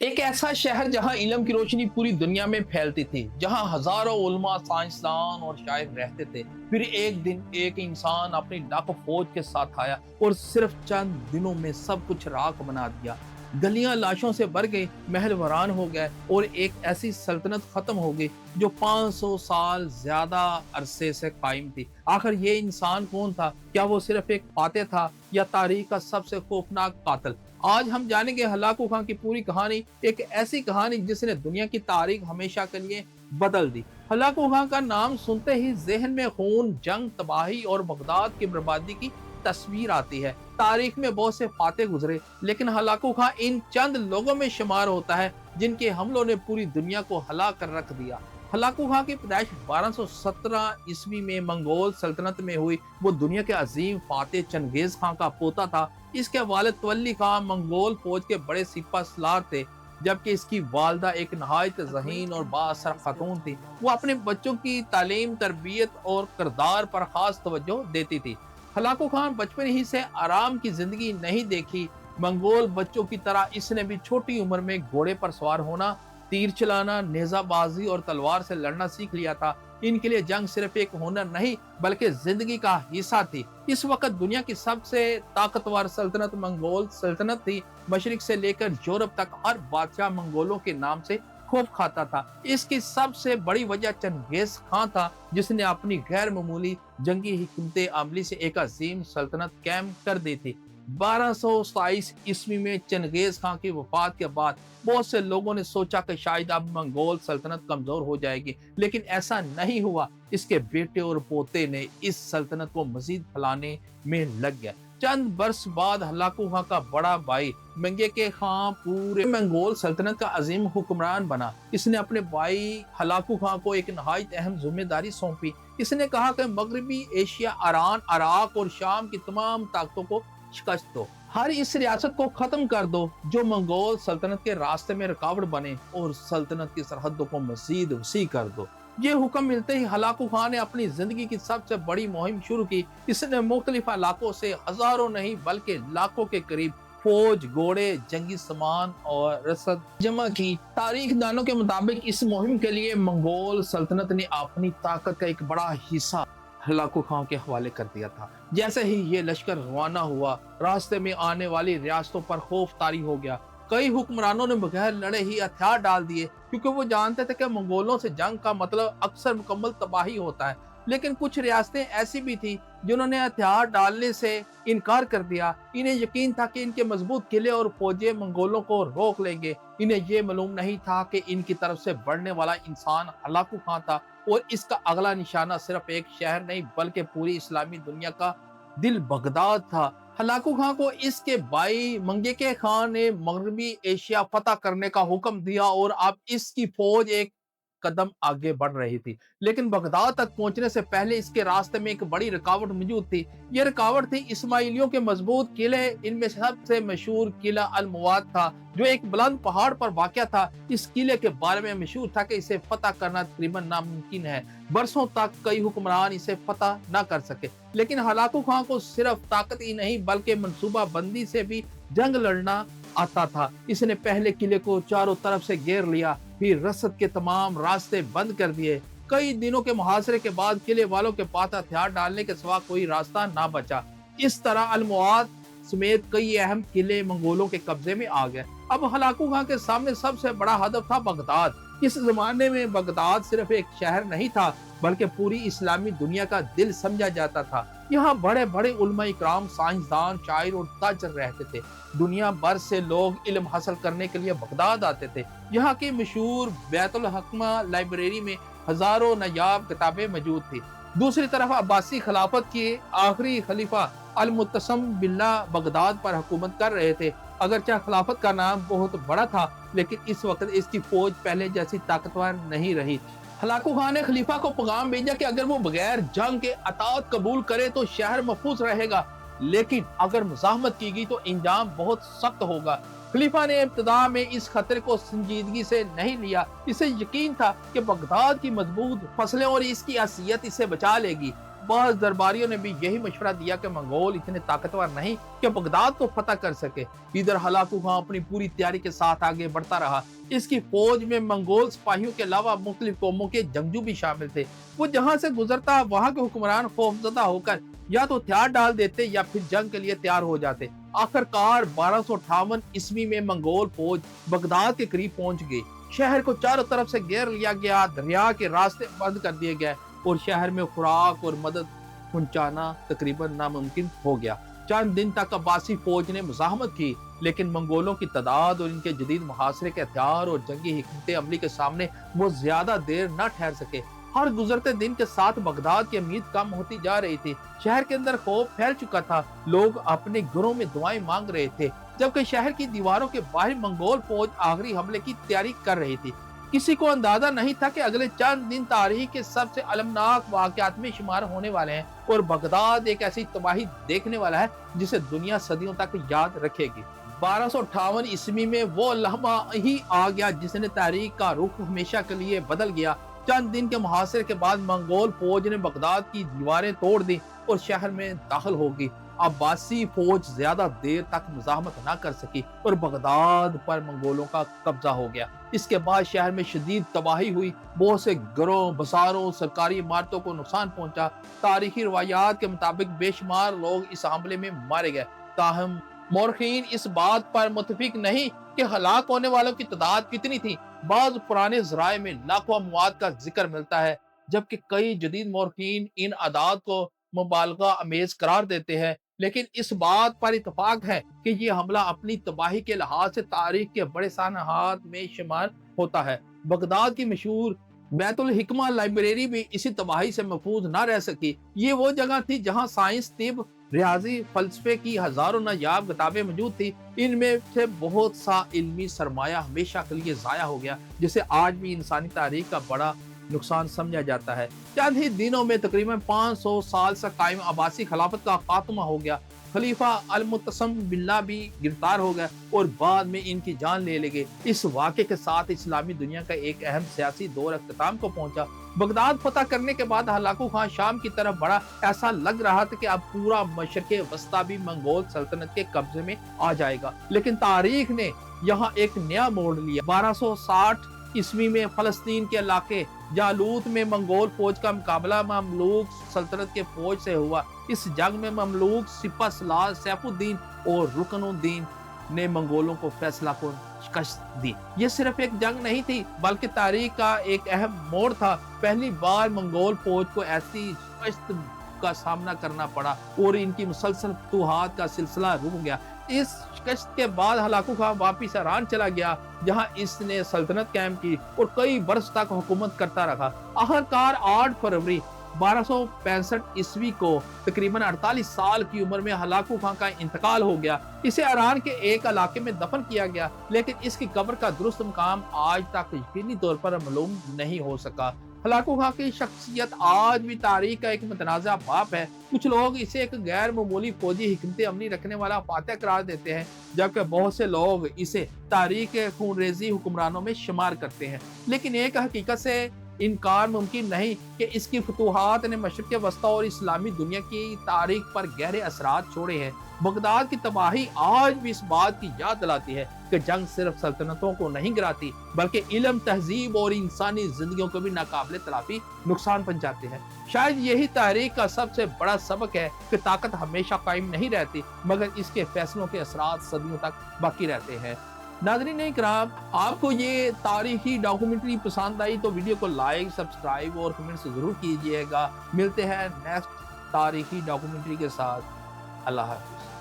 एक ऐसा शहर जहां इल्म की रोशनी पूरी दुनिया में फैलती थी, जहां हजारों उलमा, साइंसदान और शायर रहते थे। फिर एक दिन एक इंसान अपनी लाखों फौज के साथ आया और सिर्फ चंद दिनों में सब कुछ राख बना दिया। गलियां लाशों से भर गई, महल वीरान हो गए और एक ऐसी सल्तनत खत्म हो गई जो 500 साल ज्यादा अरसे से कायम थी। आखिर ये इंसान कौन था? क्या वो सिर्फ एक फातेह था या तारीख का सबसे खौफनाक कातिल? आज हम जानेंगे हलाकू खां की पूरी कहानी, एक ऐसी कहानी जिसने दुनिया की तारीख हमेशा के लिए बदल दी। हलाकू खां का नाम सुनते ही जहन में खून, जंग, तबाही और बगदाद की बर्बादी की तस्वीर आती है। तारीख में बहुत से फाते गुजरे, लेकिन हलाकू खां इन चंद लोगों में शुमार होता है जिनके हमलों ने पूरी दुनिया को हला कर रख दिया। हलाकू खां की पैदाइश 1217 ईस्वी में मंगोल सल्तनत में हुई। वो दुनिया के अजीम फातेह चंगेज खां का पोता था। इसके वालिद तवल्ली खां मंगोल फौज के बड़े सिपा सलार थे, जबकि इसकी वालदा एक नहायत ज़हीन और बाअसर खातून थी। वो अपने बच्चों की तालीम, तरबियत और किरदार पर खास तवज्जो देती थी। हलाकू खान बचपन ही से आराम की जिंदगी नहीं देखी। मंगोल बच्चों की तरह इसने भी छोटी उम्र में घोड़े पर सवार होना, तीर चलाना, नेजाबाजी और तलवार से लड़ना सीख लिया था। इनके लिए जंग सिर्फ एक हुनर नहीं बल्कि जिंदगी का हिस्सा थी। इस वक्त दुनिया की सबसे ताकतवर सल्तनत मंगोल सल्तनत थी। मशरिक से लेकर यूरोप तक हर बादशाह मंगोलों के नाम से खूब खाता था। इसकी सबसे बड़ी वजह चंगेज खां था, जिसने अपनी गैर मामूली जंगी हिकमत अमली से एक अजीम सल्तनत कायम कर दी थी। 1227 ईस्वी में चंगेज खां की वफात के बाद बहुत से लोगों ने सोचा कि शायद अब मंगोल सल्तनत कमजोर हो जाएगी, लेकिन ऐसा नहीं हुआ। इसके बेटे और पोते ने इस सल्तनत को मजीद फैलाने में लग गया। चंद बरस बाद हलाकू खां का बड़ा भाई मंगेके खां पूरे मंगोल सल्तनत का अजीम हुक्मरान बना। इसने अपने भाई हलाकू खां को एक नहायत अहम जिम्मेदारी सौंपी। इसने कहा कि मगरबी एशिया, ईरान, इराक और शाम की तमाम ताकतों को शिकस्त दो। हर इस रियासत को खत्म कर दो जो मंगोल सल्तनत के रास्ते में रुकावट बने, और सल्तनत की सरहदों को मजीद वसी कर दो। ये हुक्म मिलते ही हलाकू खान ने अपनी जिंदगी की सबसे बड़ी मुहिम शुरू की। इसने मुख्तलिफ इलाकों से हजारों नहीं बल्कि लाखों के करीब फौज, घोड़े, जंगी सामान और रसद जमा की। तारीख दानों के मुताबिक इस मुहिम के लिए मंगोल सल्तनत ने अपनी ताकत का एक बड़ा हिस्सा हलाकू खां के हवाले कर दिया था। जैसे ही ये लश्कर रवाना हुआ, रास्ते में आने वाली रियासतों पर खौफ तारी हो गया। कई हुक्मरानों ने बगैर लड़े ही हथियार डाल दिए, क्योंकि वो जानते थे कि मंगोलों से जंग का मतलब अक्सर मुकम्मल तबाही होता है। लेकिन कुछ रियासतें ऐसी भी थी जिन्होंने हथियार डालने से इनकार कर दिया। इन्हें यकीन था कि इनके मजबूत किले और फौजें मंगोलों को रोक लेंगे। इन्हें यह मालूम नहीं था कि इनकी तरफ से बढ़ने वाला इंसान हलाकू खां था, और इसका अगला निशाना सिर्फ एक शहर नहीं बल्कि पूरी इस्लामी दुनिया का दिल बगदाद था। हलाकू खां को इसके भाई मंगेके खां ने मगरबी एशिया फतह करने का हुक्म दिया, और अब इसकी फौज एक कदम आगे बढ़ रही थी। लेकिन बगदाद तक पहुंचने से पहले इसके रास्ते में एक बड़ी रुकावट मौजूद थी। यह रुकावट थी इस्माइलियों के मजबूत किले। इनमें सबसे मशहूर किला अल मुवाद था, जो एक बुलंद पहाड़ पर वाक़या था। इस किले के बारे में मशहूर था कि इसे फतह करना तकरीबन नामुमकिन है। बरसों तक कई हुक्मरान इसे फतह न कर सके, लेकिन हलाकू खां को सिर्फ ताकत ही नहीं बल्कि मनसूबा बंदी से भी जंग लड़ना आता था। इसने पहले किले को चारों तरफ से घेर लिया, फिर रसद के तमाम रास्ते बंद कर दिए। कई दिनों के मुहासरे के बाद किले वालों के पास हथियार डालने के सिवा कोई रास्ता ना बचा। इस तरह अलमुआद समेत कई अहम किले मंगोलों के कब्जे में आ गए। अब हलाकू खां के सामने सबसे बड़ा हदफ था बगदाद। इस जमाने में बगदाद सिर्फ एक शहर नहीं था बल्कि पूरी इस्लामी दुनिया का दिल समझा जाता था। यहाँ बड़े बड़े उलमा इकराम, साइंसदान, शायर और ताजर रहते थे। दुनिया भर से लोग इल्म हासिल करने के लिए बगदाद आते थे। यहाँ की मशहूर बैतुल हकमा लाइब्रेरी में हजारों नायाब किताबें मौजूद थी। दूसरी तरफ अब्बासी खिलाफत के आखिरी खलीफा अल मुत्तसम बिल्लाह बगदाद पर हुकूमत कर रहे थे। अगरचे खिलाफत का नाम बहुत बड़ा था, लेकिन इस वक्त इसकी फौज पहले जैसी ताकतवर नहीं रही। हलाकू खान ने खलीफा को पैगाम भेजा कि अगर वो बगैर जंग के अतात कबूल करे तो शहर महफूज रहेगा, लेकिन अगर मुज़ाहमत की गई तो इंजाम बहुत सख्त होगा। खलीफा ने इब्तिदा में इस खतरे को संजीदगी से नहीं लिया। इसे यकीन था कि बगदाद की मजबूत फसलें और इसकी हैसियत इसे बचा लेगी। بعض दरबारियों ने भी यही मशवरा दिया कि मंगोल इतने ताकतवर नहीं कि बगदाद को फतह कर सके। इधर हलाकू खां अपनी पूरी तैयारी के साथ आगे बढ़ता रहा। इसकी फौज में मंगोल सिपाहियों के अलावा मुख्तलिफ कौमों के जंगजू भी शामिल थे। वो जहां से गुजरता वहां के हुक्मरान खौफजदा होकर या तो हथियार डाल देते या फिर जंग के लिए तैयार हो जाते। आखिरकार 1258 ईस्वी में मंगोल फौज बगदाद के करीब पहुंच गई। शहर को चारों तरफ से घेर लिया गया, दरिया के रास्ते बंद कर दिए गए और शहर में खुराक और मदद पहुंचाना तकरीबन नामुमकिन हो गया। चंद दिन तक अब्बासी फौज ने मुजाहमत की, लेकिन मंगोलों की तादाद और इनके जदीद मुहासरे के हथियार और जंगी हिकमत अमली के सामने वो ज्यादा देर न ठहर सके। हर गुजरते दिन के साथ बगदाद की उम्मीद कम होती जा रही थी। शहर के अंदर खौफ फैल चुका था। लोग अपने घरों में दुआएं मांग रहे थे, जबकि शहर की दीवारों के बाहर मंगोल फौज आखिरी हमले की तैयारी कर रही थी। किसी को अंदाजा नहीं था कि अगले चंद दिन तारीख के सबसे अलमनाक वाकयात में शुमार होने वाले हैं और बगदाद एक ऐसी तबाही देखने वाला है जिसे दुनिया सदियों तक याद रखेगी। 1258 ईस्वी में वो लम्हा ही आ गया जिसने तारीख का रुख हमेशा के लिए बदल गया। चंद दिन के मुहासरे के बाद मंगोल फौज ने बगदाद की दीवारें तोड़ दी और शहर में दाखिल हो गई। अब्बासी फौज ज्यादा देर तक मुजाहमत न कर सकी और बगदाद पर मंगोलों का कब्जा हो गया। इसके बाद शहर में शदीद तबाही हुई। बहुत से घरों, बसारों, सरकारी इमारतों को नुकसान पहुंचा। तारीखी रवायात के मुताबिक बेशुमार लोग इस हमले में मारे गए। ताहम मौरखीन इस बात पर मुतफिक नहीं कि हलाक होने वालों की तादाद कितनी थी। बाज़ पुराने ज़राए में लाखों अमवात का जिक्र मिलता है, जबकि कई जदीद मौरखीन इन आदाद को मुबालगा अमेज करार देते हैं। लेकिन इस बात पर इत्तफाक है कि ये हमला अपनी तबाही के लिहाज से तारीख के बड़े सानहात में शुमार होता है। बगदाद की मशहूर बैतुल हिकमा लाइब्रेरी भी इसी तबाही से महफूज न रह सकी। ये वो जगह थी जहाँ साइंस, तिब, रियाजी, फलसफे की हजारों नायाब किताबें मौजूद थी। इनमें से बहुत सा इल्मी सरमाया हमेशा के लिए जाया हो गया, जिसे आज भी इंसानी तारीख का बड़ा नुकसान समझा जाता है। चंद ही दिनों में तकरीबन 500 साल से कायम अब्बासी खिलाफत का खात्मा हो गया। खलीफा अल-मुतसम बिल्लाह भी गिरफ्तार हो गए और बाद में इनकी जान ले ली गई। इस वाक़े के साथ इस्लामी दुनिया का एक अहम सियासी दौर अख्ताम को पहुंचा। बगदाद फतह करने के बाद हलाकू खां शाम की तरफ बढ़ा। ऐसा लग रहा था कि अब पूरा मशरिक़ वस्ता भी मंगोल सल्तनत के कब्जे में आ जाएगा, लेकिन तारीख ने यहाँ एक नया मोड़ लिया। 1260 ईस्वी में फलस्तीन के इलाके जालूत में मंगोल फौज का मुकाबला ममलूक सल्तनत के फौज से हुआ। इस जंग में ममलूक सिपह सलार सैफुद्दीन और रुकनुद्दीन ने मंगोलों को फैसला को शिकस्त दी। ये सिर्फ एक जंग नहीं थी, बल्कि तारीख का एक अहम मोड़ था। पहली बार मंगोल फौज को ऐसी शिकस्त का सामना करना पड़ा और इनकी मुसलसल फतूहात का सिलसिला रुक गया। इस शिकस्त के बाद हलाकू खां वापिस ईरान चला गया, जहां इसने सल्तनत कायम की और कई बरस तक हुकूमत करता रहा। आखिरकार 8 फरवरी 1265 ईस्वी को तकरीबन 48 साल की उम्र में हलाकू खां का इंतकाल हो गया। इसे ईरान के एक इलाके में दफन किया गया, लेकिन इसकी कब्र का दुरुस्त मकाम आज तक यकीनी तौर पर मालूम नहीं हो सका। हलाकू खां की शख्सियत आज भी तारीख का एक मुतनाज़ा बाप है। कुछ लोग इसे एक गैर मामूली फौजी हिकमत अमली रखने वाला फातह करार देते हैं, जबकि बहुत से लोग इसे तारीख के खूनरेजी हुक्मरानों में शुमार करते हैं। लेकिन एक हकीकत से इनकार मुमकिन नहीं कि इसकी फतूहात ने मशरिक़ वस्ता और इस्लामी दुनिया की तारीख पर गहरे असरात छोड़े हैं। बगदाद की तबाही आज भी इस बात की याद दिलाती है कि जंग सिर्फ सल्तनतों को नहीं गिराती, बल्कि इल्म, तहजीब और इंसानी जिंदगियों को भी नाकाबिले तलाफी नुकसान पहुंचाते हैं। शायद यही तारीख का सबसे बड़ा सबक है कि ताकत हमेशा कायम नहीं रहती, मगर इसके फैसलों के असरात सदियों तक बाकी रहते हैं। नाज़रीन इकराम, आपको ये तारीखी डॉक्यूमेंट्री पसंद आई तो वीडियो को लाइक, सब्सक्राइब और कमेंट जरूर कीजिएगा। मिलते हैं नेक्स्ट तारीखी डॉक्यूमेंट्री के साथ। अल्लाह हाफ़िज़।